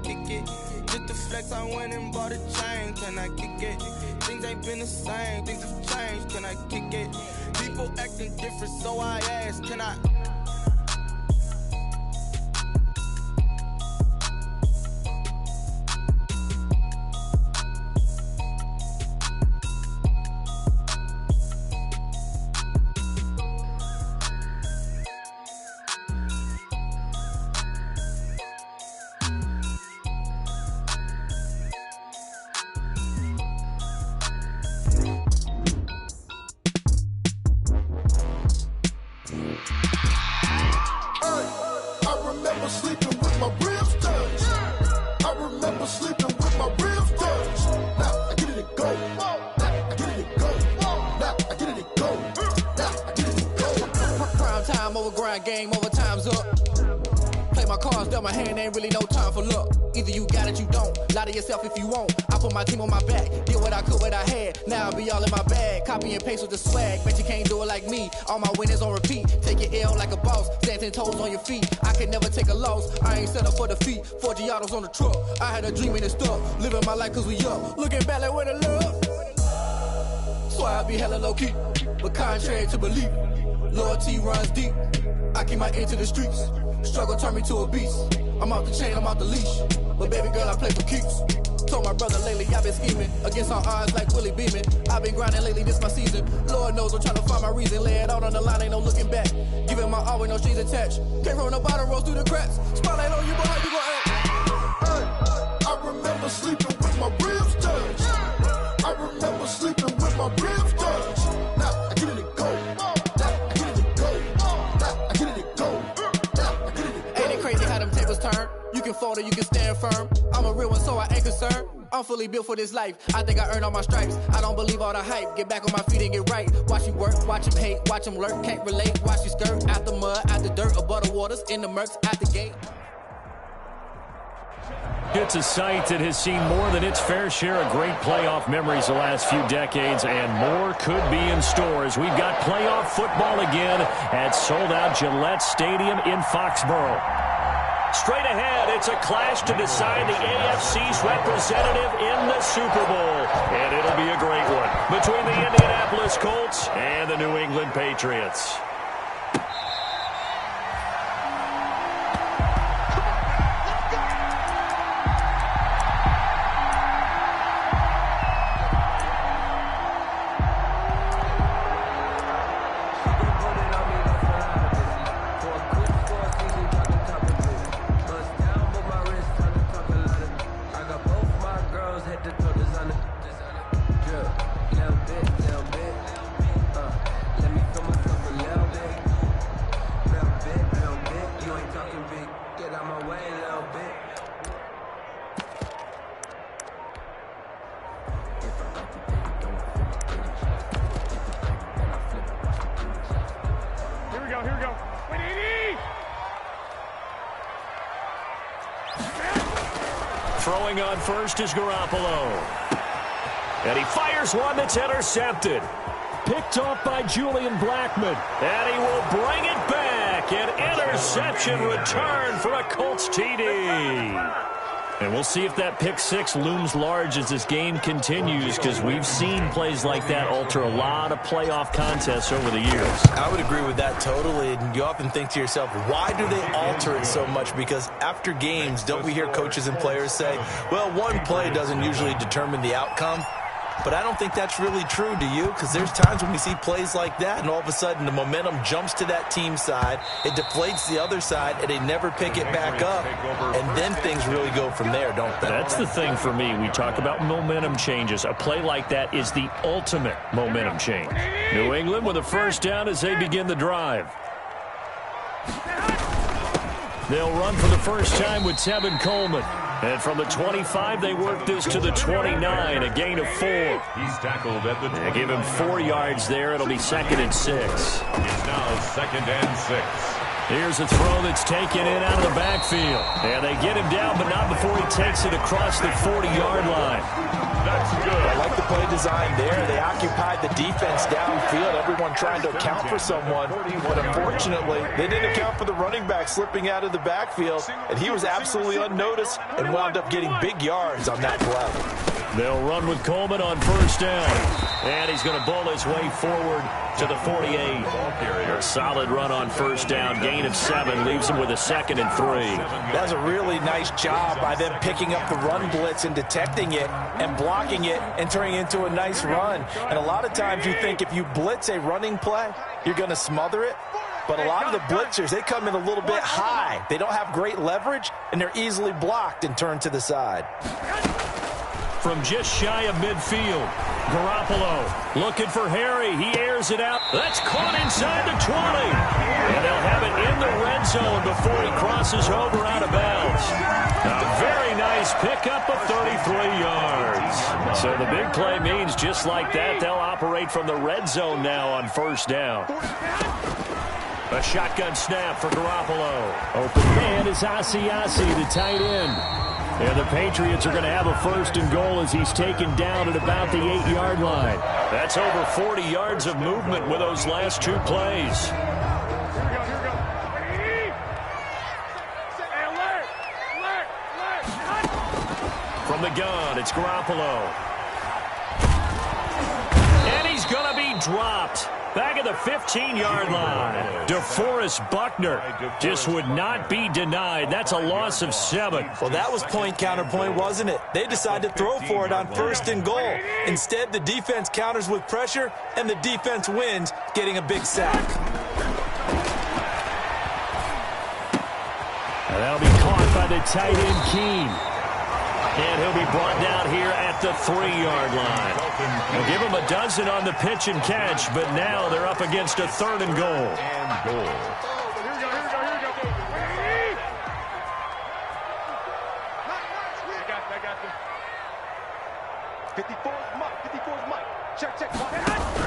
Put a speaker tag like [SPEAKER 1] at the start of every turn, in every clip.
[SPEAKER 1] kick it? Just to flex, I went and bought a chain. Can I kick it? Things ain't been the same, things have changed. Can I kick it? People acting different, so I ask, can I?
[SPEAKER 2] Game over, time's up. Play my cards, dealt my hand, ain't really no time for luck. Either you got it, you don't. Lie to yourself if you won't. I put my team on my back, did what I could, what I had. Now I'll be all in my bag, copy and paste with the swag. Bet you can't do it like me. All my winners on repeat. Take your L like a boss, stand 10 toes on your feet. I can never take a loss, I ain't set up for defeat. 4 Giottos on the truck, I had a dream and it stuck. Living my life cause we up, looking back like where the love. So I be hella low key, but contrary to belief, loyalty runs deep. I keep my ear to the streets. Struggle turned me to a beast. I'm out the chain, I'm out the leash. But baby girl, I play for keeps. Told my brother lately, I've been scheming against all odds like Willie Beeman. I've been grinding lately, this my season. Lord knows I'm trying to find my reason. Lay it out on the line, ain't no looking back. Giving my all with no strings attached. Came from the bottom, rose through the cracks. Spotlight on you, but how you gon' act?
[SPEAKER 3] Hey, I remember sleeping with my ribs touched. I remember sleeping with my ribs touched. Now I get it and go.
[SPEAKER 2] Turn. You can fold or you can stand firm. I'm a real one, so I ain't concerned. I'm fully built for this life. I think I earned all my stripes. I don't believe all the hype. Get back on my feet and get right. Watch you work, watch him hate, watch him lurk. Can't relate, watch you skirt. Out the mud, out the dirt, above the waters, in the murks, out the gate.
[SPEAKER 4] It's a site that has seen more than its fair share of great playoff memories the last few decades, and more could be in store as we've got playoff football again at sold-out Gillette Stadium in Foxborough. Straight ahead, it's a clash to decide the AFC's representative in the Super Bowl. And it'll be a great one between the Indianapolis Colts and the New England Patriots. Throwing on first is Garoppolo. And he fires one that's intercepted. Picked off by Julian Blackmon. And he will bring it back. An interception return for a Colts TD. And we'll see if that pick six looms large as this game continues, because we've seen plays like that alter a lot of playoff contests over the years.
[SPEAKER 5] I would agree with that totally. And you often think to yourself, why do they alter it so much? Because after games, don't we hear coaches and players say, well, one play doesn't usually determine the outcome? But I don't think that's really true, do you? Because there's times when we see plays like that, and all of a sudden the momentum jumps to that team side, it deflates the other side, and they never pick it back up, and then things really go from there, don't they?
[SPEAKER 4] That's the thing for me. We talk about momentum changes. A play like that is the ultimate momentum change. New England with a first down as they begin the drive. They'll run for the first time with Tevin Coleman. And from the 25, they work this to the 29, a gain of 4.
[SPEAKER 6] He's tackled at the 20.
[SPEAKER 4] They give him 4 yards there. It'll be 2nd and 6.
[SPEAKER 6] It's now 2nd and 6.
[SPEAKER 4] Here's a throw that's taken in out of the backfield. And they get him down, but not before he takes it across the 40-yard line.
[SPEAKER 5] That's good. I like the play design there. They occupied the defense downfield, everyone trying to account for someone. But unfortunately, they didn't account for the running back slipping out of the backfield, and he was absolutely unnoticed and wound up getting big yards on that play.
[SPEAKER 4] They'll run with Coleman on first down. And he's going to bull his way forward to the 48. A solid run on first down. Gain of 7 leaves him with a 2nd and 3.
[SPEAKER 5] That's a really nice job by them picking up the run blitz and detecting it and blocking it and turning it into a nice run. And a lot of times you think if you blitz a running play, you're going to smother it. But a lot of the blitzers, they come in a little bit high. They don't have great leverage, and they're easily blocked and turned to the side.
[SPEAKER 4] From just shy of midfield, Garoppolo looking for Harry. He airs it out. That's caught inside the 20. And they'll have it in the red zone before he crosses over out of bounds. A very nice pickup of 33 yards. So the big play means just like that, they'll operate from the red zone now on first down. A shotgun snap for Garoppolo. Open man is Asiasi, the tight end. And the Patriots are going to have a 1st and goal as he's taken down at about the 8-yard line. That's over 40 yards of movement with those last 2 plays. From the gun, it's Garoppolo. And he's going to be dropped. Back at the 15-yard line. DeForest Buckner just would not be denied. That's a loss of 7.
[SPEAKER 5] Well, that was point counterpoint, wasn't it? They decided to throw for it on 1st and goal. Instead, the defense counters with pressure, and the defense wins, getting a big sack.
[SPEAKER 4] And that'll be caught by the tight end, Keene. And he'll be brought down here at the 3-yard line. They'll give him a dozen on the pitch and catch, but now they're up against a 3rd and goal.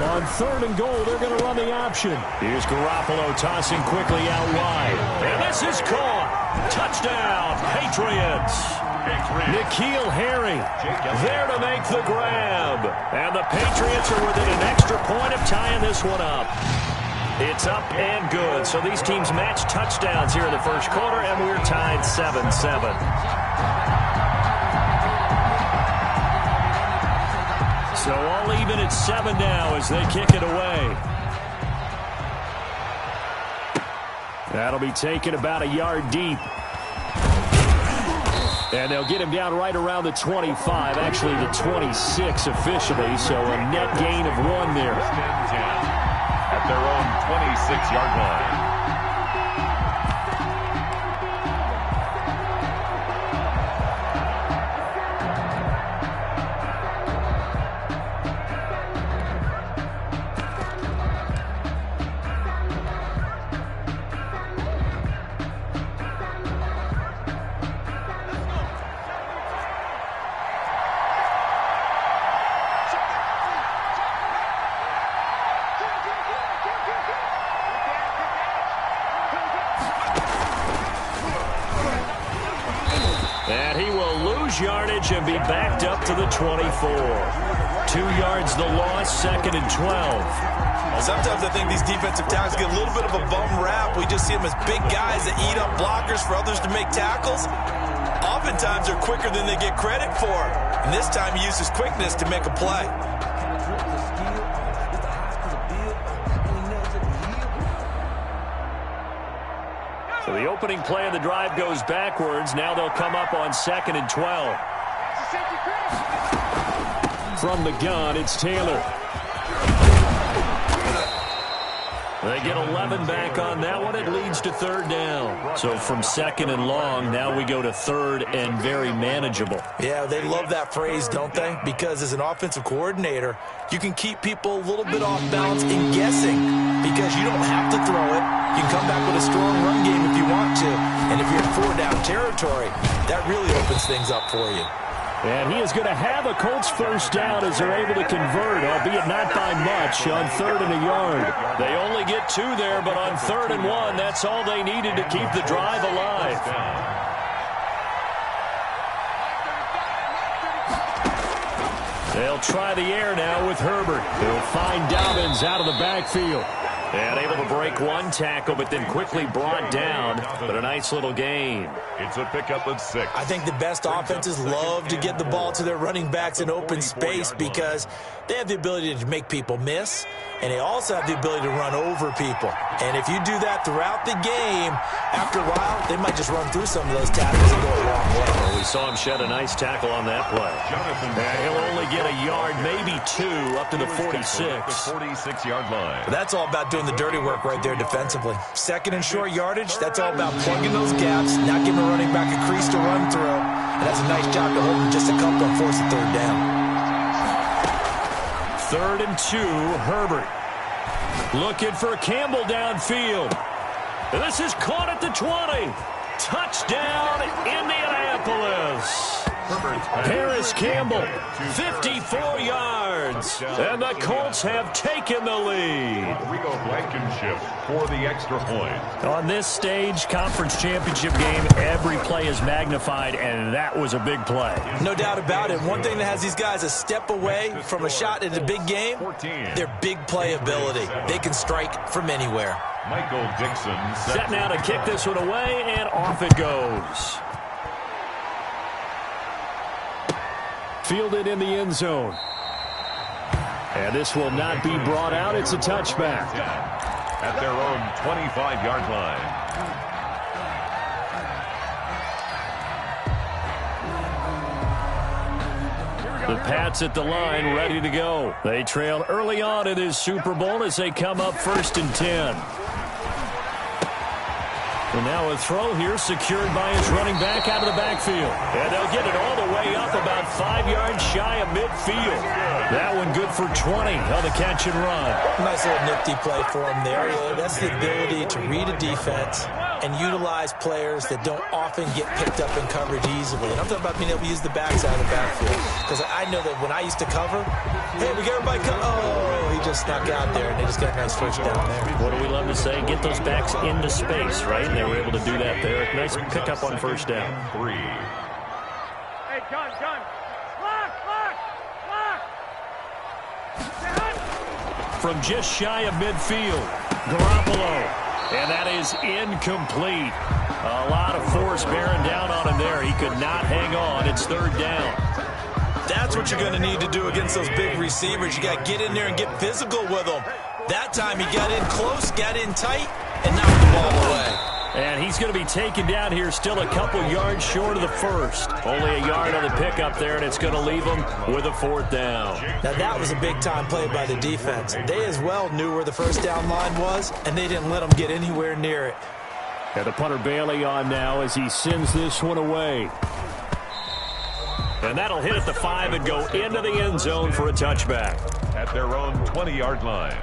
[SPEAKER 4] On 3rd and goal, they're going to run the option. Here's Garoppolo tossing quickly out wide. And this is caught. Touchdown, Patriots. N'Keal Harry there to make the grab. And the Patriots are within an extra point of tying this one up. It's up and good. So these teams match touchdowns here in the first quarter, and we're tied 7-7. So all even at 7 now as they kick it away. That'll be taken about a yard deep. And they'll get him down right around the 25, actually the 26 officially, so a net gain of 1 there.
[SPEAKER 6] At their own 26-yard line.
[SPEAKER 4] Yardage and be backed up to the 24. 2 yards the loss, 2nd and 12.
[SPEAKER 5] Well, sometimes I think these defensive tackles get a little bit of a bum rap. We just see them as big guys that eat up blockers for others to make tackles. Oftentimes they're quicker than they get credit for. And this time he uses quickness to make a play.
[SPEAKER 4] So the opening play of the drive goes backwards. Now they'll come up on 2nd and 12. From the gun, it's Taylor. They get 11 back on that one. It leads to 3rd down. So from 2nd and long, now we go to 3rd and very manageable.
[SPEAKER 5] Yeah, they love that phrase, don't they? Because as an offensive coordinator, you can keep people a little bit off balance and guessing because you don't have to throw it. You can come back with a strong run game if you want to. And if you're in 4-down territory, that really opens things up for you.
[SPEAKER 4] And he is going to have a Colts first down as they're able to convert, albeit not by much, on 3rd and a yard. They only get 2 there, but on 3rd and 1, that's all they needed to keep the drive alive. They'll try the air now with Herbert. They'll find Dobbins out of the backfield. And able to break 1 tackle, but then quickly brought down. But a nice little gain.
[SPEAKER 6] It's a pickup of 6.
[SPEAKER 5] I think the best offenses love to get the ball to their running backs in open space because they have the ability to make people miss, and they also have the ability to run over people. And if you do that throughout the game, after a while, they might just run through some of those tackles and go a long way.
[SPEAKER 4] Well, we saw him shed a nice tackle on that play. And he'll only get a yard, maybe 2, up to the 46.
[SPEAKER 6] The 46-yard line.
[SPEAKER 5] But that's all about doing the dirty work right there defensively. 2nd and short yardage, that's all about plugging those gaps, not giving the running back a crease to run through. And that's a nice job to hold him just a couple and force the 3rd down.
[SPEAKER 4] 3rd and 2, Herbert. Looking for Campbell downfield. And this is caught at the 20. Touchdown, Indianapolis. Paris Campbell, 54 yards. And the Colts have taken the lead.
[SPEAKER 6] Rico Blankenship for the extra point.
[SPEAKER 4] On this stage, conference championship game, every play is magnified, and that was a big play.
[SPEAKER 5] No doubt about it. One thing that has these guys a step away from a shot in a big game, their big play ability. They can strike from anywhere.
[SPEAKER 6] Michael Dixon
[SPEAKER 4] set now to kick this one away, and off it goes. Fielded in the end zone. And this will not be brought out. It's a touchback.
[SPEAKER 6] At their own 25-yard line.
[SPEAKER 4] The Pats at the line, ready to go. They trail early on in this Super Bowl as they come up 1st and 10. And now a throw here secured by his running back out of the backfield. And they'll get it all the way up about 5 yards shy of midfield. That one good for 20 on the catch and run.
[SPEAKER 5] Nice little nifty play for him there. That's the ability to read a defense and utilize players that don't often get picked up in coverage easily. And I'm talking about being able to use the backside of the backfield. Because I know that when I used to cover, hey, we got everybody cover. Oh, he just snuck out there, and they just got a nice first down there.
[SPEAKER 4] What do we love to say? Get those backs into space, right? And they were able to do that there. Nice pickup on first down.
[SPEAKER 6] 3.
[SPEAKER 7] Hey, John. Block.
[SPEAKER 4] From just shy of midfield, Garoppolo. And that is incomplete. A lot of force bearing down on him there. He could not hang on. It's 3rd down.
[SPEAKER 5] That's what you're going to need to do against those big receivers. You got to get in there and get physical with them. That time he got in close, got in tight, and knocked the ball away.
[SPEAKER 4] And he's going to be taken down here still a couple yards short of the first. Only a yard on the pickup there, and it's going to leave him with a 4th down.
[SPEAKER 5] Now, that was a big-time play by the defense. They as well knew where the first down line was, and they didn't let them get anywhere near it.
[SPEAKER 4] And the punter Bailey on now as he sends this one away. And that'll hit at the 5 and go into the end zone for a touchback.
[SPEAKER 6] At their own 20-yard line.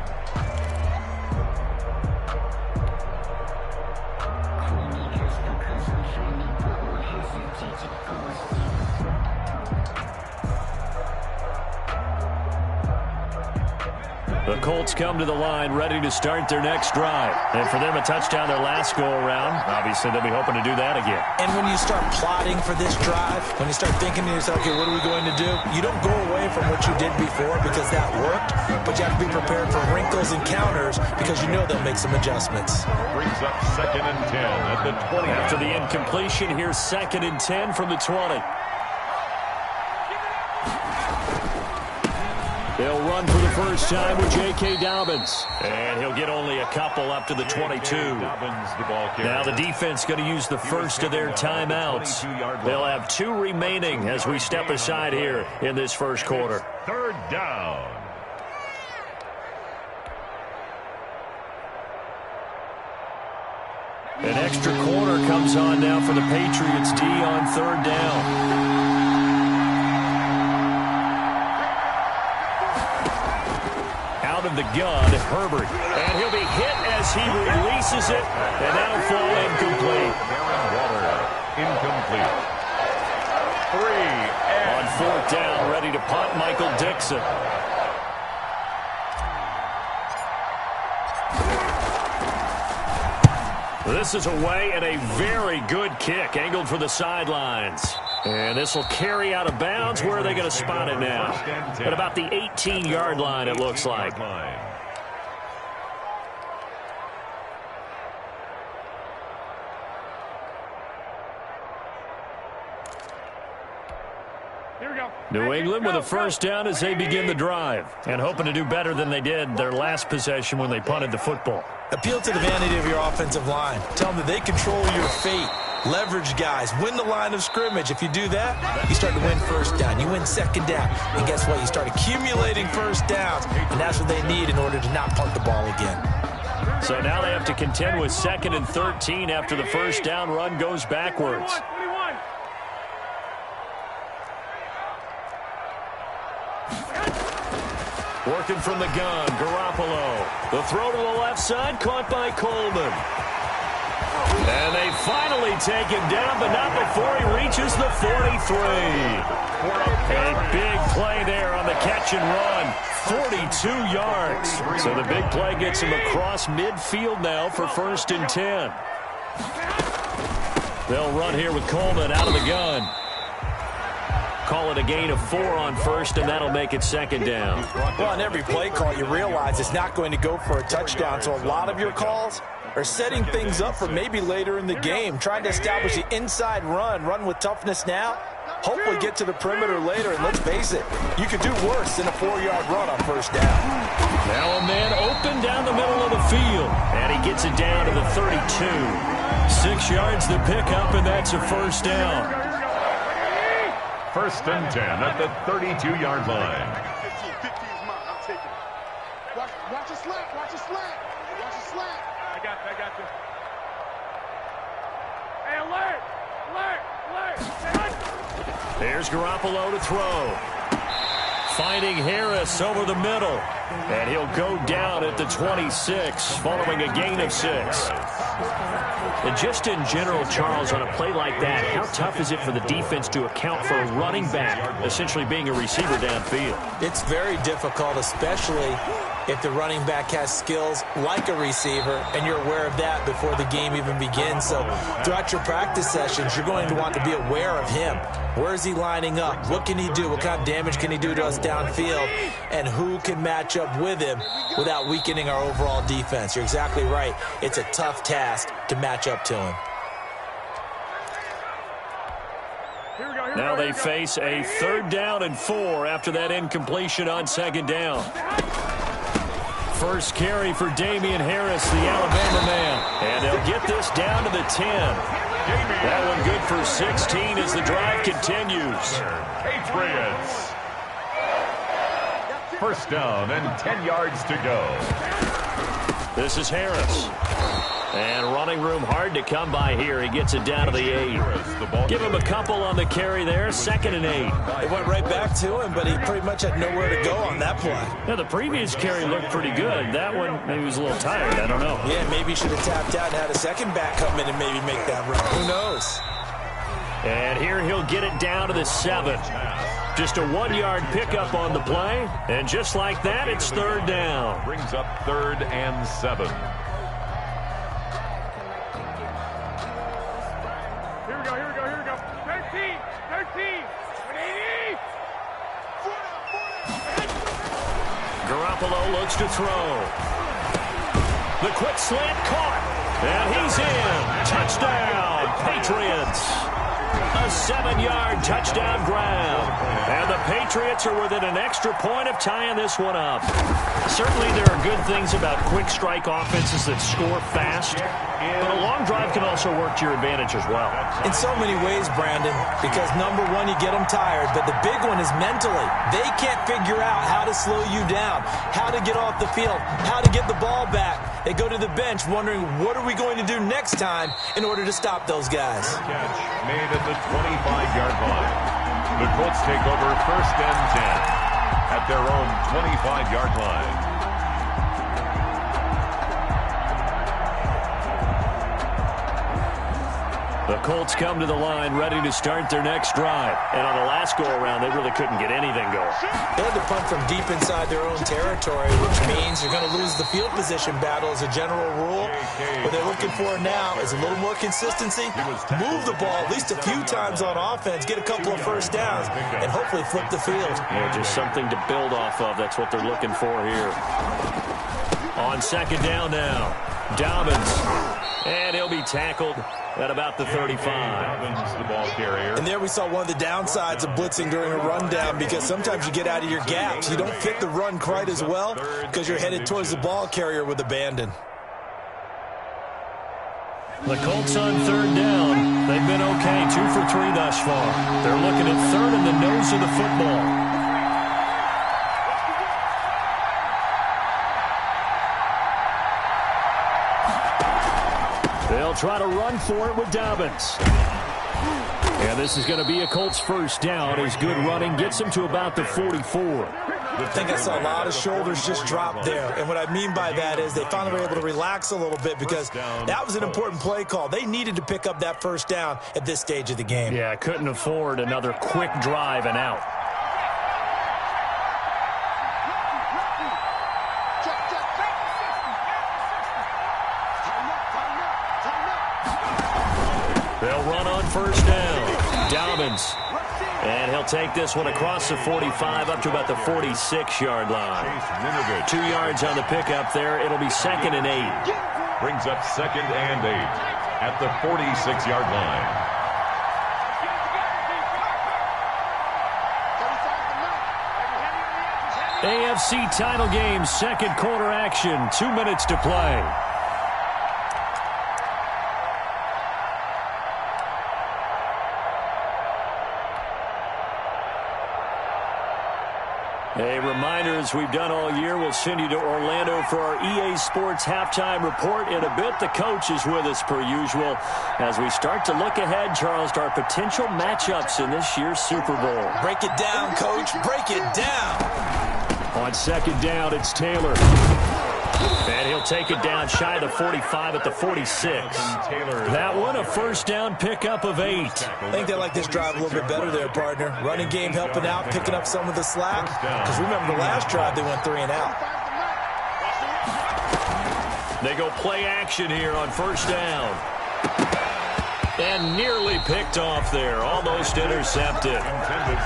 [SPEAKER 4] The Colts come to the line ready to start their next drive. And for them, a touchdown their last go-around. Obviously, they'll be hoping to do that again.
[SPEAKER 5] And when you start plotting for this drive, when you start thinking to yourself, okay, what are we going to do? You don't go away from what you did before because that worked, but you have to be prepared for wrinkles and counters because you know they'll make some adjustments.
[SPEAKER 6] Brings up 2nd and 10 at the 20.
[SPEAKER 4] After the incompletion, here's 2nd and 10 from the 20. They'll run for the first time with J.K. Dobbins. And he'll get only a couple up to the 22. Now the defense going to use the first of their timeouts. They'll have 2 remaining as we step aside here in this first quarter.
[SPEAKER 6] 3rd down.
[SPEAKER 4] An extra corner comes on now for the Patriots D on 3rd down. Of the gun, Herbert, and he'll be hit as he releases it, and that'll fall incomplete.
[SPEAKER 6] Incomplete.
[SPEAKER 4] On fourth down, ready to punt, Michael Dixon. This is away and a very good kick, angled for the sidelines. And this will carry out of bounds. Where are they going to spot it now? At about the 18-yard line, it looks like. New England with a first down as they begin the drive, and hoping to do better than they did their last possession when they punted the football.
[SPEAKER 5] Appeal to the vanity of your offensive line. Tell them that they control your fate. Leverage guys. Win the line of scrimmage. If you do that, you start to win first down. You win second down. And guess what? You start accumulating first downs, and that's what they need in order to not punt the ball again.
[SPEAKER 4] So now they have to contend with 2nd and 13 after the first down run goes backwards. Working from the gun, Garoppolo. The throw to the left side, caught by Coleman. And they finally take him down, but not before he reaches the 43. A big play there on the catch and run. 42 yards. So the big play gets him across midfield now for 1st and 10. They'll run here with Coleman out of the gun. Call it a gain of 4 on first, and that'll make it 2nd down.
[SPEAKER 5] Well, on every play call, you realize it's not going to go for a touchdown, so a lot of your calls are setting things up for maybe later in the game, trying to establish the inside run with toughness now, hopefully get to the perimeter later, and let's face it, you could do worse than a 4-yard run on first down.
[SPEAKER 4] Now a man open down the middle of the field, and he gets it down to the 32. 6 yards to pick up, and that's a first down.
[SPEAKER 6] 1st and 10 at the 32-yard line.
[SPEAKER 3] 15 is mine. I'm taking it. Watch a slant. Watch a slant. Watch a slant.
[SPEAKER 7] I got you. Hey, alert!
[SPEAKER 4] There's Garoppolo to throw. Finding Harris over the middle. And he'll go down at the 26, following a gain of 6. And just in general, Charles, on a play like that, how tough is it for the defense to account for a running back essentially being a receiver downfield?
[SPEAKER 5] It's very difficult, especially if the running back has skills like a receiver, and you're aware of that before the game even begins. So throughout your practice sessions, you're going to want to be aware of him. Where is he lining up? What can he do? What kind of damage can he do to us downfield? And who can match up with him without weakening our overall defense? You're exactly right. It's a tough task to match up to him.
[SPEAKER 4] Now they face a 3rd down and 4 after that incompletion on 2nd down. First carry for Damian Harris, the Alabama man. And they'll get this down to the 10. That one good for 16 as the drive continues.
[SPEAKER 6] Patriots. 1st down and 10 yards to go.
[SPEAKER 4] This is Harris. And running room hard to come by here. He gets it down to the 8. Give him a couple on the carry there. 2nd and 8.
[SPEAKER 5] It went right back to him, but he pretty much had nowhere to go on that play.
[SPEAKER 4] Now, the previous carry looked pretty good. That one, maybe he was a little tired. I don't know.
[SPEAKER 5] Yeah, maybe he should have tapped out and had a second back come in and maybe make that run. Who knows?
[SPEAKER 4] And here he'll get it down to the 7. Just a 1-yard pickup on the play. And just like that, it's 3rd down.
[SPEAKER 6] Brings up 3rd and 7.
[SPEAKER 7] Here we go. 13. 180.
[SPEAKER 4] Garoppolo looks to throw. The quick slant caught. And he's in. Touchdown, Patriots. A 7-yard touchdown grab. And the Patriots are within an extra point of tying this one up. Certainly there are good things about quick strike offenses that score fast, but a long drive can also work to your advantage as well.
[SPEAKER 5] In so many ways, Brandon, because number one, you get them tired, but the big one is mentally. They can't figure out how to slow you down, how to get off the field, how to get the ball back. They go to the bench wondering, what are we going to do next time in order to stop those guys?
[SPEAKER 6] Catch made at the 25-yard line. The Colts take over 1st and 10 at their own 25-yard line.
[SPEAKER 4] The Colts come to the line ready to start their next drive. And on the last go-around, they really couldn't get anything going.
[SPEAKER 5] They had to punt from deep inside their own territory, which means you're going to lose the field position battle as a general rule. What they're looking for now is a little more consistency, move the ball at least a few times on offense, get a couple of first downs, and hopefully flip the field.
[SPEAKER 4] Yeah, just something to build off of. That's what they're looking for here. On second down now, Dobbins. And he'll be tackled at about the 35.
[SPEAKER 6] The ball carrier.
[SPEAKER 5] And there we saw one of the downsides of blitzing during a rundown, because sometimes you get out of your gaps. You don't fit the run quite as well because you're headed towards the ball carrier with abandon.
[SPEAKER 4] The Colts on third down. They've been okay, 2 for 3 thus far. They're looking at third in the nose of the football. They'll try to run for it with Dobbins. And this is going to be a Colts first down as good running gets them to about the 44.
[SPEAKER 5] I think I saw a lot of shoulders just drop there. And what I mean by that is they finally were able to relax a little bit, because that was an important play call. They needed to pick up that first down at this stage of the game.
[SPEAKER 4] Yeah, couldn't afford another quick drive and out. They'll run on first down. Dobbins. And he'll take this one across the 45 up to about the 46-yard line. 2 yards on the pickup there. It'll be 2nd and 8.
[SPEAKER 6] Brings up 2nd and 8 at the 46-yard line.
[SPEAKER 4] AFC title game, second quarter action. 2 minutes to play. A reminder, as we've done all year, we'll send you to Orlando for our EA Sports halftime report. In a bit, the coach is with us per usual as we start to look ahead, Charles, to our potential matchups in this year's Super Bowl.
[SPEAKER 5] Break it down, Coach. Break it down.
[SPEAKER 4] On second down, it's Taylor. And he'll take it down shy of the 45 at the 46. That one, a first down pickup of 8.
[SPEAKER 5] I think they like this drive a little bit better there, partner. Running game helping out, picking up some of the slack. Because remember the last drive, they went 3 and out.
[SPEAKER 4] They go play action here on first down. And nearly picked off there. Almost intercepted.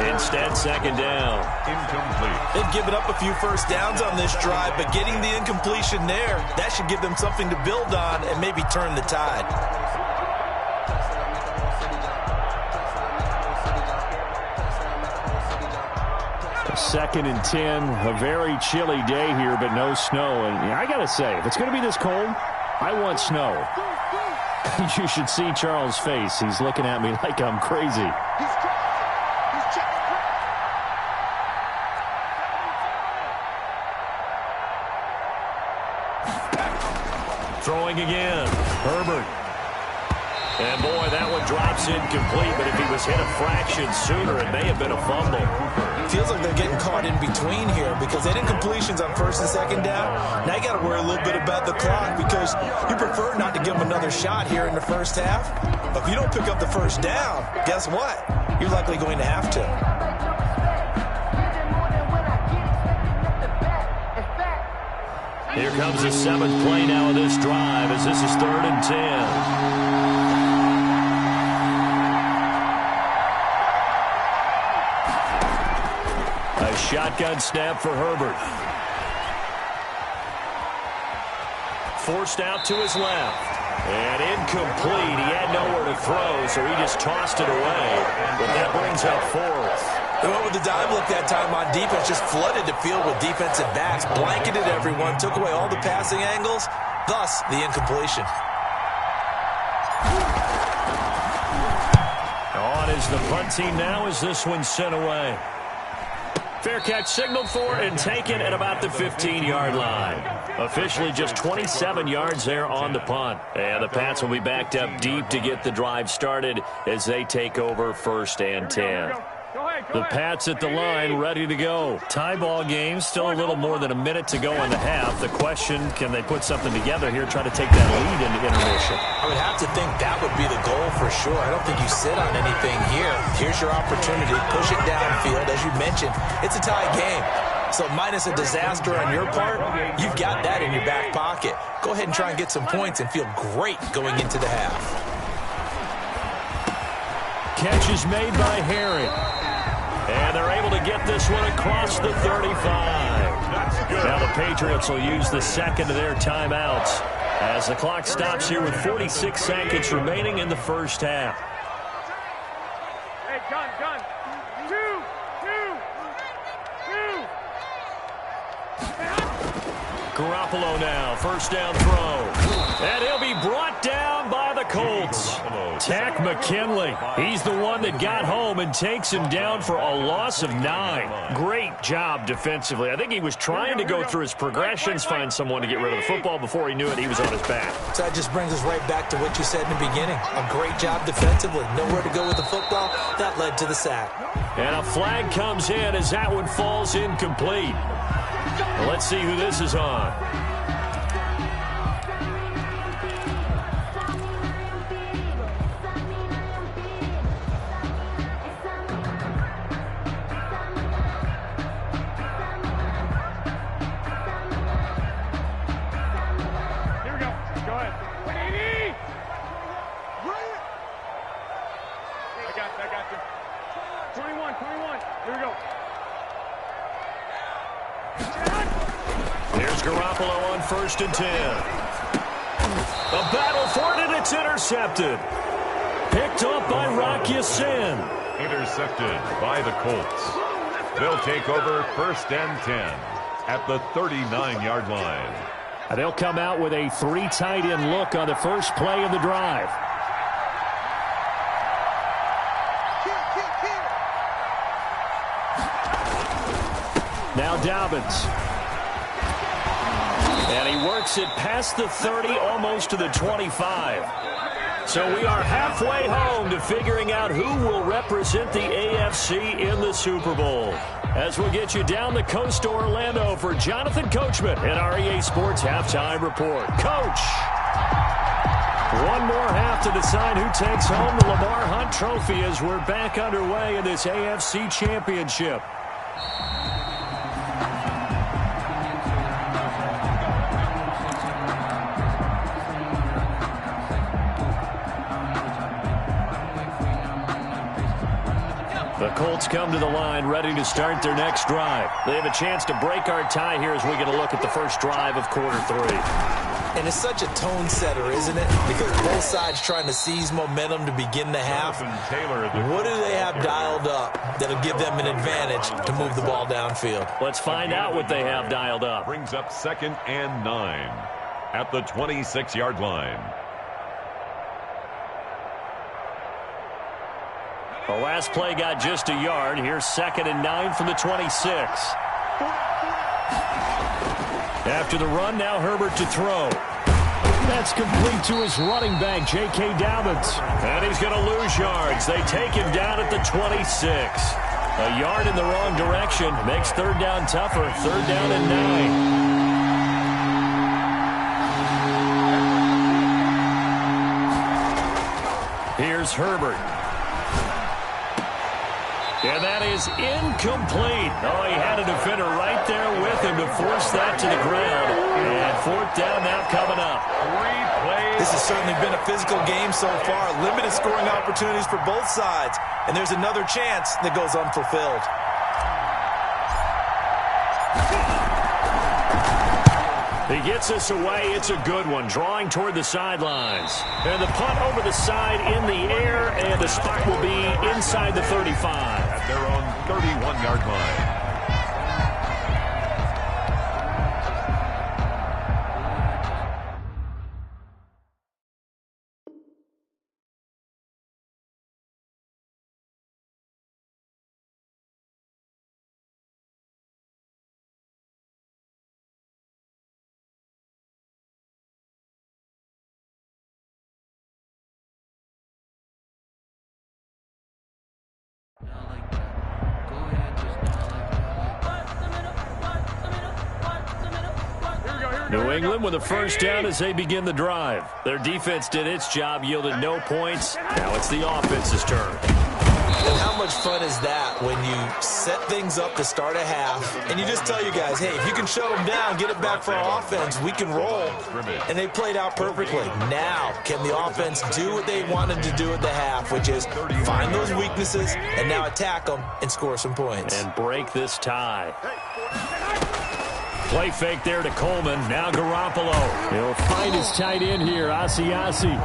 [SPEAKER 4] Instead, second down.
[SPEAKER 6] Incomplete.
[SPEAKER 5] They've given up a few first downs on this drive, but getting the incompletion there, that should give them something to build on and maybe turn the tide.
[SPEAKER 4] Second and 10. A very chilly day here, but no snow. And I got to say, if it's going to be this cold, I want snow. You should see Charles' face. He's looking at me like I'm crazy. Throwing again. Herbert. And boy, that one drops incomplete, but if he was hit a fraction sooner, it may have been a fumble.
[SPEAKER 5] Feels like they're getting caught in between here, because they did completions on first and second down. Now you got to worry a little bit about the clock, because you prefer not to give them another shot here in the first half. But if you don't pick up the first down, guess what? You're likely going to have to.
[SPEAKER 4] Here comes the 7th play now of this drive, as this is 3rd and 10. A shotgun snap for Herbert. Forced out to his left. And incomplete. He had nowhere to throw, so he just tossed it away. But that brings up 4th.
[SPEAKER 5] They went with the dive look that time on defense, just flooded the field with defensive backs, blanketed everyone, took away all the passing angles, thus the incompletion.
[SPEAKER 4] On is the punt team now as this one's sent away. Fair catch signaled for and taken at about the 15-yard line. Officially just 27 yards there on the punt. And the Pats will be backed up deep to get the drive started as they take over 1st and 10. The Pats at the line, ready to go. Tie ball game, still a little more than a minute to go in the half. The question, can they put something together here, try to take that lead into intermission?
[SPEAKER 5] I would have to think that would be the goal for sure. I don't think you sit on anything here. Here's your opportunity. Push it downfield. As you mentioned, it's a tie game. So minus a disaster on your part, you've got that in your back pocket. Go ahead and try and get some points and feel great going into the half.
[SPEAKER 4] Catch is made by Herring. And they're able to get this one across the 35. Now the Patriots will use the second of their timeouts as the clock stops here with 46 seconds remaining in the first half.
[SPEAKER 7] Hey, gun. Two.
[SPEAKER 4] Garoppolo now, first down throw. And he'll be brought down by the Colts. Tack McKinley. He's the one that got home and takes him down for a loss of 9. Great job defensively. I think he was trying to go through his progressions, find someone to get rid of the football. Before he knew it, he was on his back.
[SPEAKER 5] So that just brings us right back to what you said in the beginning. A great job defensively. Nowhere to go with the football. That led to the sack.
[SPEAKER 4] And a flag comes in as that one falls incomplete. Well, let's see who this is on. Garoppolo on 1st and 10. A battle for it, and it's intercepted. Picked up by Rock Ya-Sin.
[SPEAKER 6] Intercepted by the Colts. They'll take over 1st and 10 at the 39-yard line.
[SPEAKER 4] And they'll come out with a 3 tight end look on the first play of the drive. Now Dobbins. And he works it past the 30, almost to the 25. So we are halfway home to figuring out who will represent the AFC in the Super Bowl. As we'll get you down the coast to Orlando for Jonathan Coachman in our EA Sports Halftime Report. Coach! One more half to decide who takes home the Lamar Hunt Trophy as we're back underway in this AFC Championship. The Colts come to the line ready to start their next drive. They have a chance to break our tie here as we get a look at the first drive of quarter 3.
[SPEAKER 5] And it's such a tone setter, isn't it? Because both sides trying to seize momentum to begin the half. What do they have dialed up that'll give them an advantage to move the ball downfield?
[SPEAKER 4] Let's find out what they have dialed up.
[SPEAKER 6] Brings up 2nd and 9 at the 26-yard line.
[SPEAKER 4] The last play got just a yard. Here's 2nd and 9 from the 26. After the run, now Herbert to throw. That's complete to his running back, J.K. Dobbins. And he's going to lose yards. They take him down at the 26. A yard in the wrong direction. Makes 3rd down tougher. 3rd down and 9. Here's Herbert. And that is incomplete. Oh, he had a defender right there with him to force that to the ground. And 4th down now coming up.
[SPEAKER 5] 3 plays. This has certainly been a physical game so far. Limited scoring opportunities for both sides. And there's another chance that goes unfulfilled.
[SPEAKER 4] He gets us away. It's a good one. Drawing toward the sidelines. And the punt over the side in the air. And the spot will be inside the 35.
[SPEAKER 6] At their own 31-yard line.
[SPEAKER 4] New England with a first down as they begin the drive. Their defense did its job, yielded no points. Now it's the offense's turn.
[SPEAKER 5] And how much fun is that when you set things up to start a half and you just tell your guys, hey, if you can shut them down, get it back for our offense, we can roll. And they played out perfectly. Now, can the offense do what they wanted to do at the half, which is find those weaknesses and now attack them and score some points.
[SPEAKER 4] And break this tie. Play fake there to Coleman. Now Garoppolo. He'll find his tight end here, Asiasi.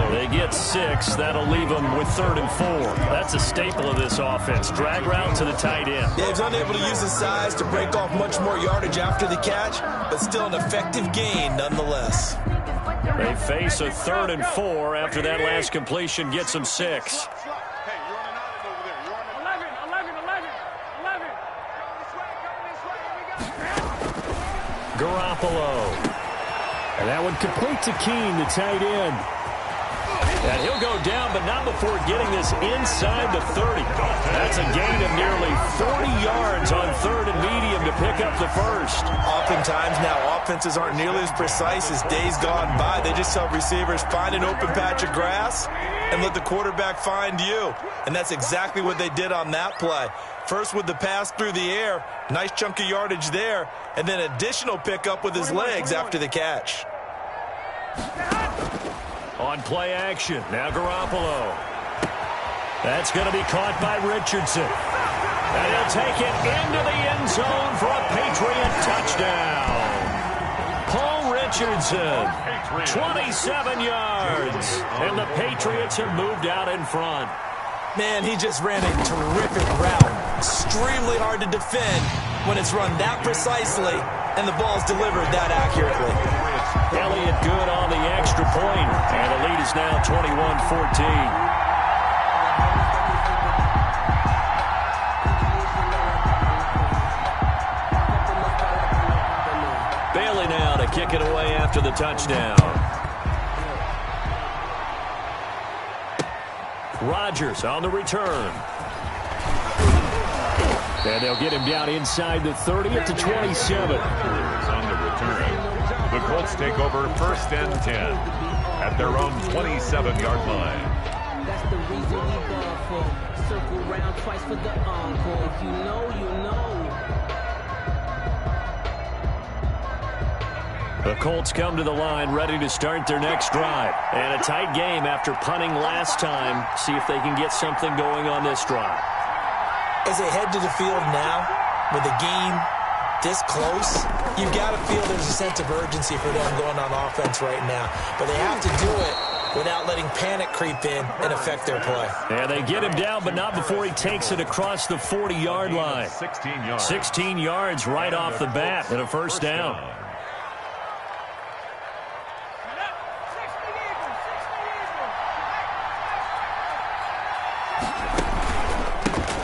[SPEAKER 4] They get 6. That'll leave them with 3rd and 4. That's a staple of this offense. Drag route to the tight end.
[SPEAKER 5] Yeah, he's unable to use his size to break off much more yardage after the catch, but still an effective gain nonetheless.
[SPEAKER 4] They face a 3rd and 4 after that last completion gets them 6. Garoppolo. And that one complete to Keene, the tight end. And he'll go down, but not before getting this inside the 30. That's a gain of nearly 40 yards on 3rd and medium to pick up the first.
[SPEAKER 5] Oftentimes now, offenses aren't nearly as precise as days gone by. They just tell receivers, find an open patch of grass and let the quarterback find you. And that's exactly what they did on that play. First with the pass through the air, nice chunk of yardage there, and then additional pickup with his legs after the catch.
[SPEAKER 4] On play action, now Garoppolo. That's going to be caught by Richardson. And he'll take it into the end zone for a Patriot touchdown. Paul Richardson, 27 yards. And the Patriots have moved out in front.
[SPEAKER 5] Man, he just ran a terrific route. Extremely hard to defend when it's run that precisely and the ball's delivered that accurately.
[SPEAKER 4] Elliott good on the extra point, and the lead is now 21-14. Bailey now to kick it away after the touchdown. Rodgers on the return. And they'll get him down inside the 30 to 27.
[SPEAKER 6] On the return, the Colts take over 1st and 10 at their own 27-yard line.
[SPEAKER 8] That's the reason we ball for. Circle round twice for the encore. If you know, you know.
[SPEAKER 4] The Colts come to the line ready to start their next drive. And a tight game after punting last time. See if they can get something going on this drive.
[SPEAKER 5] As they head to the field now, with the game this close, you've got to feel there's a sense of urgency for them going on offense right now. But they have to do it without letting panic creep in and affect their play.
[SPEAKER 4] And they get him down, but not before he takes it across the 40-yard line.
[SPEAKER 6] 16 yards.
[SPEAKER 4] 16 yards right off the bat and a first down.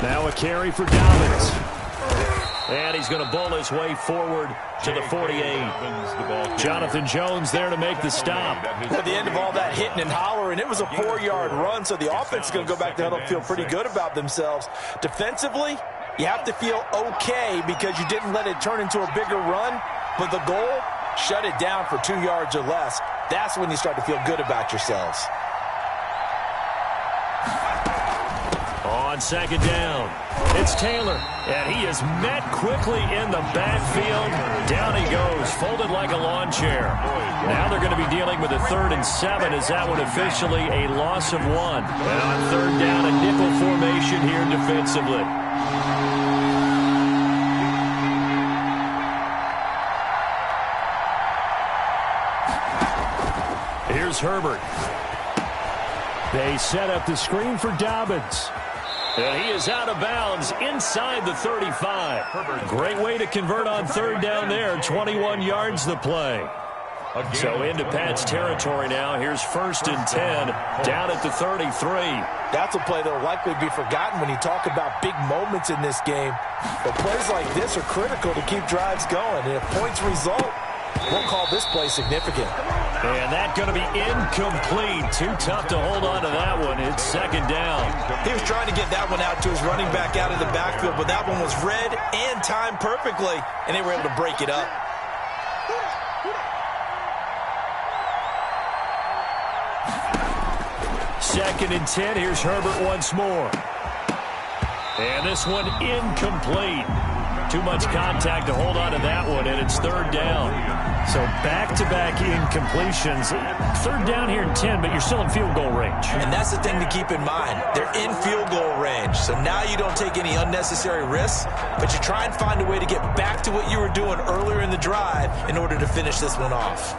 [SPEAKER 4] Now a carry for Dobbins. And he's going to bowl his way forward to the 48. Jonathan Jones there to make the stop.
[SPEAKER 5] At the end of all that hitting and hollering, it was a 4-yard run, so the offense is going to go back to huddle and feel pretty good about themselves. Defensively, you have to feel okay because you didn't let it turn into a bigger run, but the goal, shut it down for 2 yards or less. That's when you start to feel good about yourselves.
[SPEAKER 4] On second down, it's Taylor, and he is met quickly in the backfield. Down he goes, folded like a lawn chair. Now they're going to be dealing with a 3rd and 7. Is that one officially a loss of 1? And on 3rd down, a nickel formation here defensively. Here's Herbert. They set up the screen for Dobbins. And he is out of bounds inside the 35. Great way to convert on 3rd down there. 21 yards the play. So into Pat's territory now. Here's 1st and 10 down at the 33.
[SPEAKER 5] That's a play that will likely be forgotten when you talk about big moments in this game. But plays like this are critical to keep drives going. And if points result, we'll call this play significant.
[SPEAKER 4] And that's going to be incomplete. Too tough to hold on to that one. It's 2nd down.
[SPEAKER 5] He was trying to get that one out to his running back out of the backfield, but that one was read and timed perfectly, and they were able to break it up.
[SPEAKER 4] 2nd and 10. Here's Herbert once more. And this one incomplete. Too much contact to hold on to that one, and it's 3rd down.
[SPEAKER 9] So back-to-back incompletions. 3rd down here in 10, but you're still in field goal range.
[SPEAKER 5] And that's the thing to keep in mind. They're in field goal range. So now you don't take any unnecessary risks, but you try and find a way to get back to what you were doing earlier in the drive in order to finish this one off.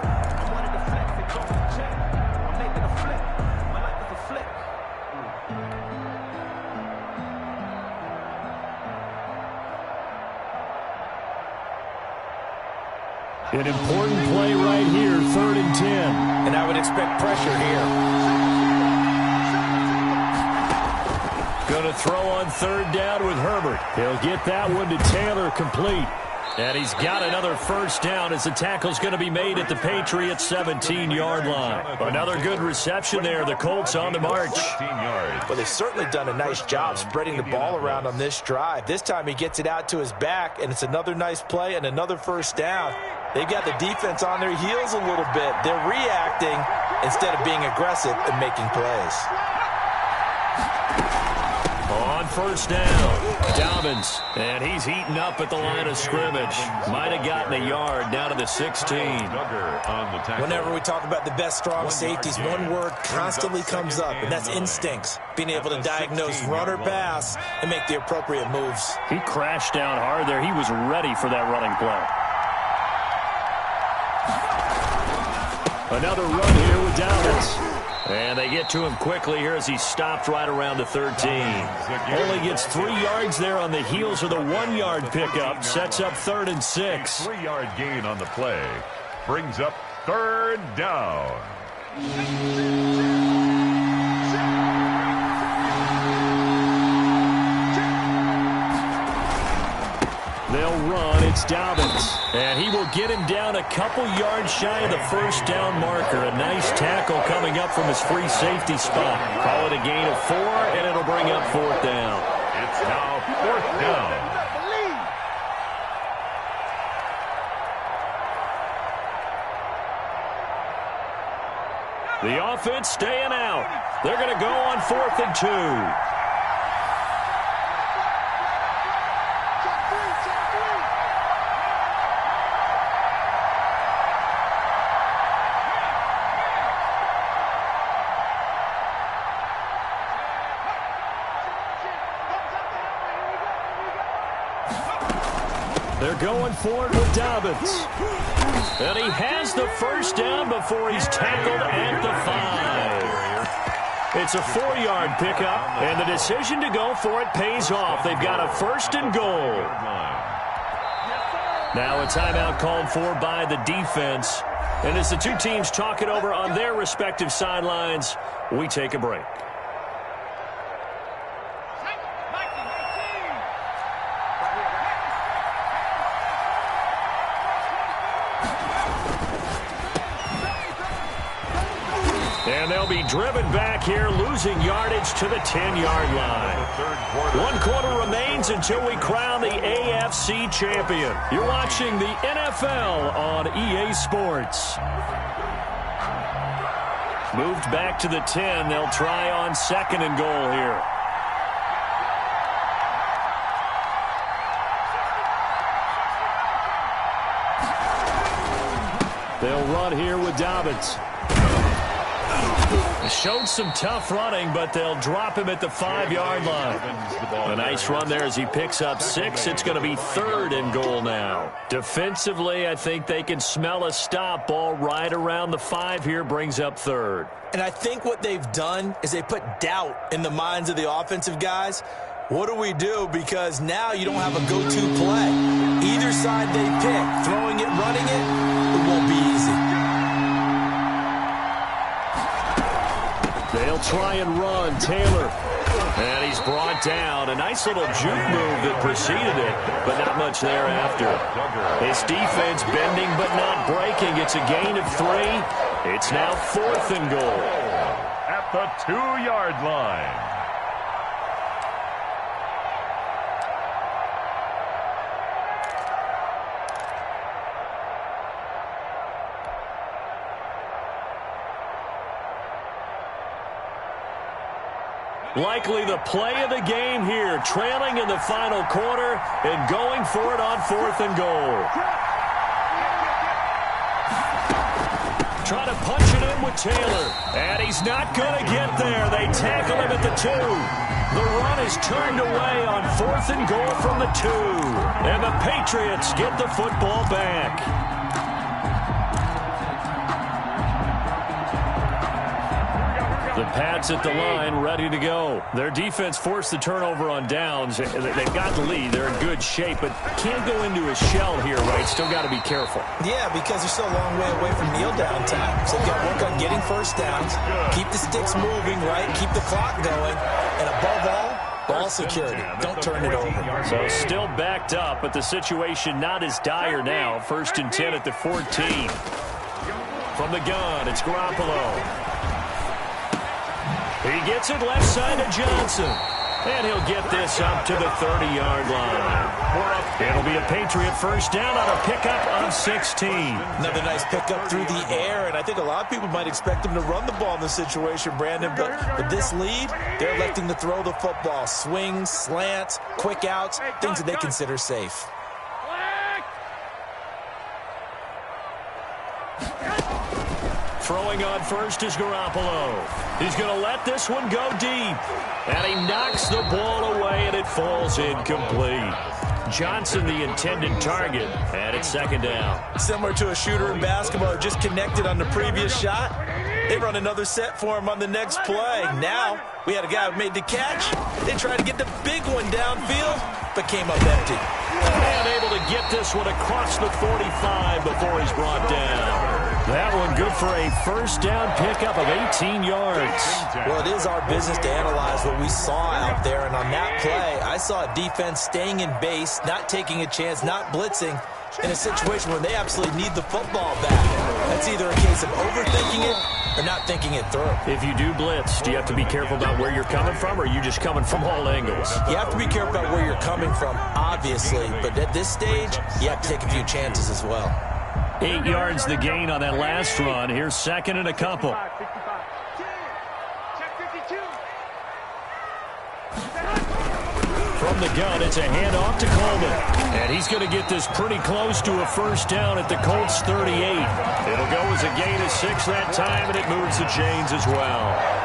[SPEAKER 4] An important play right here, 3rd and 10.
[SPEAKER 5] And I would expect pressure here.
[SPEAKER 4] Going to throw on 3rd down with Herbert. He'll get that one to Taylor complete. And he's got another 1st down as the tackle's going to be made at the Patriots' 17-yard line. Another good reception there. The Colts on the march.
[SPEAKER 5] Well, they've certainly done a nice job spreading the ball around on this drive. This time he gets it out to his back, and it's another nice play and another 1st down. They've got the defense on their heels a little bit. They're reacting instead of being aggressive and making plays.
[SPEAKER 4] On 1st down, Dobbins, and he's heating up at the line of scrimmage. Might have gotten a yard down to the 16.
[SPEAKER 5] Whenever we talk about the best strong safeties, one word constantly comes up, and that's instincts. Being able to diagnose run or pass and make the appropriate moves.
[SPEAKER 4] He crashed down hard there. He was ready for that running play. Another run here with Dobbins. And they get to him quickly here as he stopped right around the 13. Only gets 3 yards there on the heels of the 1-yard pickup. Sets up 3rd and 6.
[SPEAKER 6] 3-yard gain on the play. Brings up 3rd down.
[SPEAKER 4] They'll run. It's Dobbins. And he will get him down a couple yards shy of the 1st down marker. A nice tackle coming up from his free safety spot. Call it a gain of 4, and it'll bring up 4th down.
[SPEAKER 6] It's now 4th down.
[SPEAKER 4] The offense staying out. They're going to go on 4th and 2. They're going for it with Dobbins. And he has the 1st down before he's tackled at the 5. It's a 4-yard pickup, and the decision to go for it pays off. They've got a 1st and goal. Now a timeout called for by the defense. And as the two teams talk it over on their respective sidelines, we take a break. And they'll be driven back here, losing yardage to the 10-yard line. 1 quarter remains until we crown the AFC champion. You're watching the NFL on EA Sports. Moved back to the 10. They'll try on 2nd and goal here. They'll run here with Dobbins. Showed some tough running, but they'll drop him at the 5-yard line. A nice run there as he picks up 6. It's going to be 3rd and goal now. Defensively, I think they can smell a stop. Ball right around the 5 here, brings up 3rd.
[SPEAKER 5] And I think what they've done is they put doubt in the minds of the offensive guys. What do we do? Because now you don't have a go-to play. Either side they pick, throwing it, running it, it won't be easy.
[SPEAKER 4] They'll try and run. Taylor. And he's brought down. A nice little juke move that preceded it, but not much thereafter. His defense bending but not breaking. It's a gain of 3. It's now 4th and goal.
[SPEAKER 6] At the 2-yard line.
[SPEAKER 4] Likely the play of the game here, trailing in the final quarter and going for it on 4th and goal. Trying to punch it in with Taylor. And he's not going to get there. They tackle him at the 2. The run is turned away on 4th and goal from the 2. And the Patriots get the football back. The Pats at the line, ready to go. Their defense forced the turnover on downs. They've got the lead. They're in good shape, but can't go into a shell here, right? Still got to be careful.
[SPEAKER 5] Yeah, because they're still a long way away from kneel down time. So they've got to work on getting first downs, keep the sticks moving, right? Keep the clock going, and above all, ball security. Don't turn it over.
[SPEAKER 4] So still backed up, but the situation not as dire now. 1st and 10 at the 14. From the gun, it's Garoppolo. He gets it left side to Johnson. And he'll get this up to the 30-yard line. It'll be a Patriot first down on a pickup of 16.
[SPEAKER 5] Another nice pickup through the air, and I think a lot of people might expect him to run the ball in this situation, Brandon. But with this lead, they're electing to throw the football. Swings, slants, quick outs, things that they consider safe.
[SPEAKER 4] Throwing on first is Garoppolo. He's going to let this one go deep. And he knocks the ball away, and it falls incomplete. Johnson, the intended target, and it's 2nd down.
[SPEAKER 5] Similar to a shooter in basketball, just connected on the previous shot. They run another set for him on the next play. Now, we had a guy who made the catch. They tried to get the big one downfield, but came up empty.
[SPEAKER 4] And able to get this one across the 45 before he's brought down. That one good for a first down pickup of 18 yards.
[SPEAKER 5] Well, it is our business to analyze what we saw out there, and on that play, I saw a defense staying in base, not taking a chance, not blitzing, in a situation where they absolutely need the football back. That's either a case of overthinking it or not thinking it through.
[SPEAKER 4] If you do blitz, do you have to be careful about where you're coming from, or are you just coming from all angles?
[SPEAKER 5] You have to be careful about where you're coming from, obviously, but at this stage, you have to take a few chances as well.
[SPEAKER 4] 8 yards the gain on that last run. Here's 2nd and a couple. From the gun, it's a handoff to Coleman. And he's going to get this pretty close to a first down at the Colts 38. It'll go as a gain of 6 that time, and it moves the chains as well.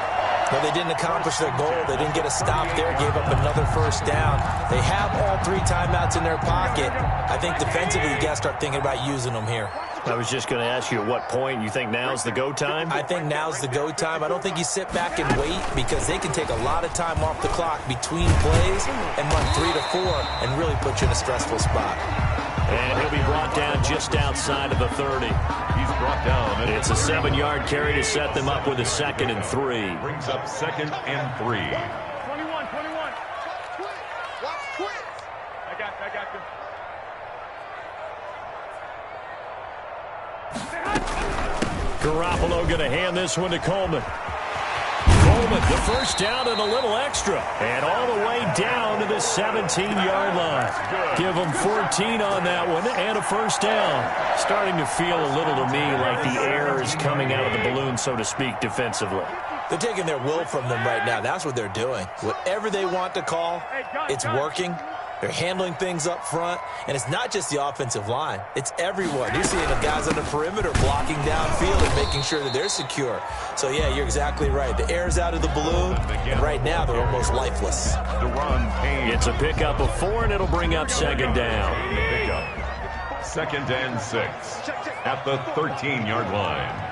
[SPEAKER 5] Well, they didn't accomplish their goal. They didn't get a stop there, gave up another first down. They have all 3 timeouts in their pocket. I think defensively, you got to start thinking about using them here.
[SPEAKER 4] I was just going to ask you at what point you think now's the go time?
[SPEAKER 5] I think now's the go time. I don't think you sit back and wait, because they can take a lot of time off the clock between plays and run 3 to 4 and really put you in a stressful spot.
[SPEAKER 4] And he'll be brought down just outside of the 30.
[SPEAKER 6] He's brought down.
[SPEAKER 4] It's a 7-yard carry to set them up with a 2nd and 3.
[SPEAKER 6] Brings up 2nd and 3.
[SPEAKER 7] 21. Watch quick. I got you.
[SPEAKER 4] Garoppolo going to hand this one to Coleman. Coleman, the first down and a little extra. And all the way down to the 17-yard line. Give them 14 on that one and a first down. Starting to feel a little to me like the air is coming out of the balloon, so to speak, defensively.
[SPEAKER 5] They're taking their will from them right now. That's what they're doing. Whatever they want to call, it's working. They're handling things up front, and it's not just the offensive line. It's everyone. You're seeing the guys on the perimeter blocking downfield and making sure that they're secure. So, yeah, you're exactly right. The air's out of the balloon, and right now they're almost lifeless.
[SPEAKER 4] It's a pickup of 4, and it'll bring up 2nd down.
[SPEAKER 6] 2nd and 6 at the 13-yard line.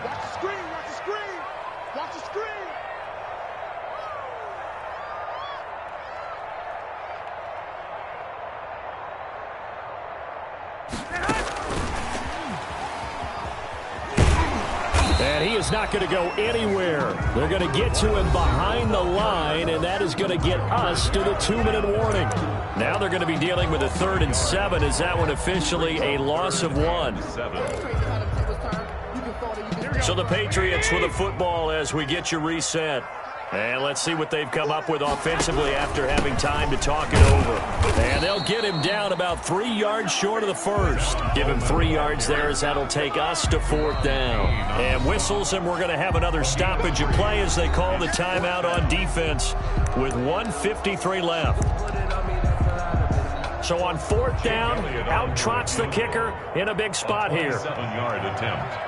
[SPEAKER 4] And he is not going to go anywhere. They're going to get to him behind the line, and that is going to get us to the 2-minute warning. Now they're going to be dealing with a 3rd and 7. Is that one officially a loss of 1? So the Patriots with the football as we get you reset. And let's see what they've come up with offensively after having time to talk it over. And they'll get him down about 3 yards short of the first. Give him 3 yards there as that'll take us to 4th down. And whistles, and we're going to have another stoppage of play as they call the timeout on defense with 1:53 left. So on 4th down, out trots the kicker in a big spot here.
[SPEAKER 6] 7-yard attempt.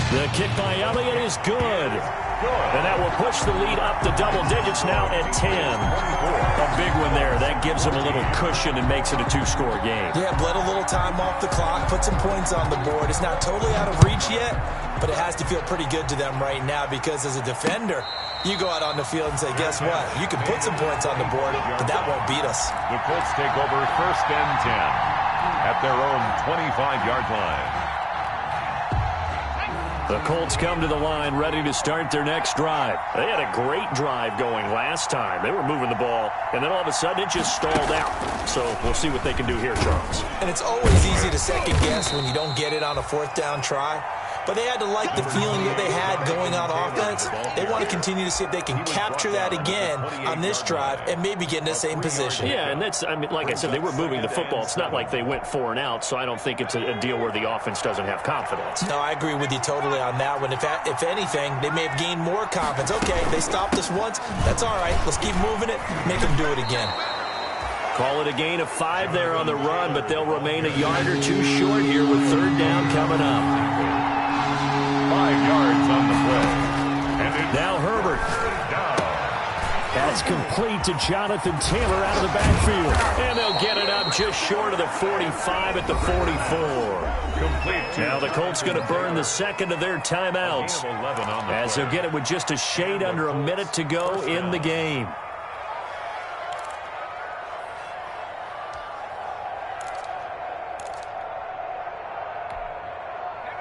[SPEAKER 4] The kick by Elliott is good. And that will push the lead up to double digits now at 10. A big one there. That gives them a little cushion and makes it a 2-score game.
[SPEAKER 5] Yeah, bled a little time off the clock, put some points on the board. It's not totally out of reach yet, but it has to feel pretty good to them right now because as a defender, you go out on the field and say, guess what? You can put some points on the board, but that won't beat us.
[SPEAKER 6] The Colts take over 1st and 10 at their own 25-yard line.
[SPEAKER 4] The Colts come to the line ready to start their next drive. They had a great drive going last time. They were moving the ball, and then all of a sudden it just stalled out. So we'll see what they can do here, Charles.
[SPEAKER 5] And it's always easy to second guess when you don't get it on a 4th down try. But they had to like the feeling that they had going on offense. They want to continue to see if they can capture that again on this drive and maybe get in the same position.
[SPEAKER 4] Yeah, and that's, I mean, like I said, they were moving the football. It's not like they went 4 and out, so I don't think it's a deal where the offense doesn't have confidence.
[SPEAKER 5] No, I agree with you totally on that one. If anything, they may have gained more confidence. Okay, they stopped us once. That's all right. Let's keep moving it. Make them do it again.
[SPEAKER 4] Call it a gain of 5 there on the run, but they'll remain a yard or 2 short here with 3rd down coming up.
[SPEAKER 6] 5 yards on the play.
[SPEAKER 4] Now Herbert. That's complete to Jonathan Taylor out of the backfield. And they'll get it up just short of the 45 at the 44. Now the Colts going to burn the second of their timeouts as they'll get it with just a shade under a minute to go in the game.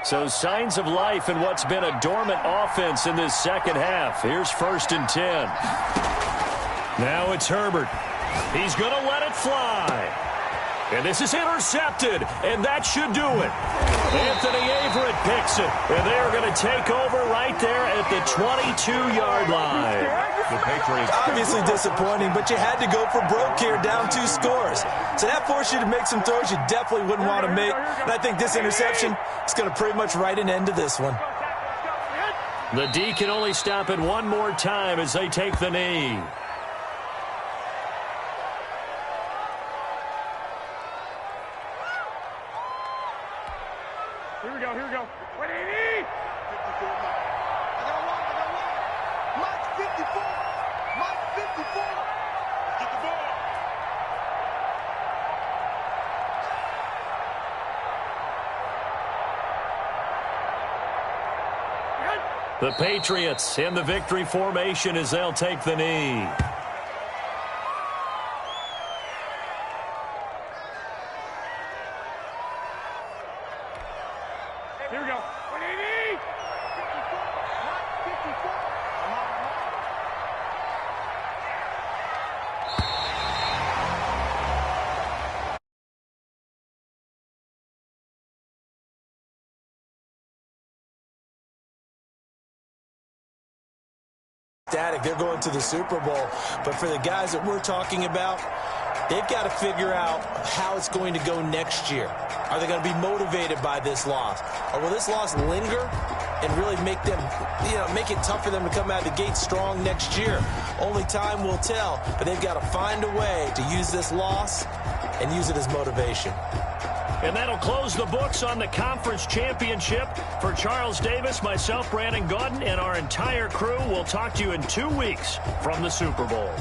[SPEAKER 4] So signs of life in what's been a dormant offense in this second half. Here's 1st and 10. Now it's Herbert. He's going to let it fly. And this is intercepted, and that should do it. Anthony Averett picks it, and they are going to take over right there at the 22-yard line.
[SPEAKER 6] The Patriots.
[SPEAKER 5] Obviously disappointing, but you had to go for broke here, down 2 scores. So that forced you to make some throws you definitely wouldn't want to make. And I think this interception is going to pretty much write an end to this one.
[SPEAKER 4] The D can only stop it one more time as they take the knee.
[SPEAKER 7] Here we go, here we go. 180! I got one. Mike 54! Mike 54! Get the ball!
[SPEAKER 4] The Patriots in the victory formation as they'll take the knee.
[SPEAKER 7] Here we go. 180! 54!
[SPEAKER 5] Static. They're going to the Super Bowl. But for the guys that we're talking about, they've got to figure out how it's going to go next year. Are they going to be motivated by this loss? Or will this loss linger and really make them, make it tough for them to come out of the gate strong next year? Only time will tell. But they've got to find a way to use this loss and use it as motivation.
[SPEAKER 4] And that'll close the books on the conference championship. For Charles Davis, myself, Brandon Gaudin, and our entire crew, we'll talk to you in 2 weeks from the Super Bowl.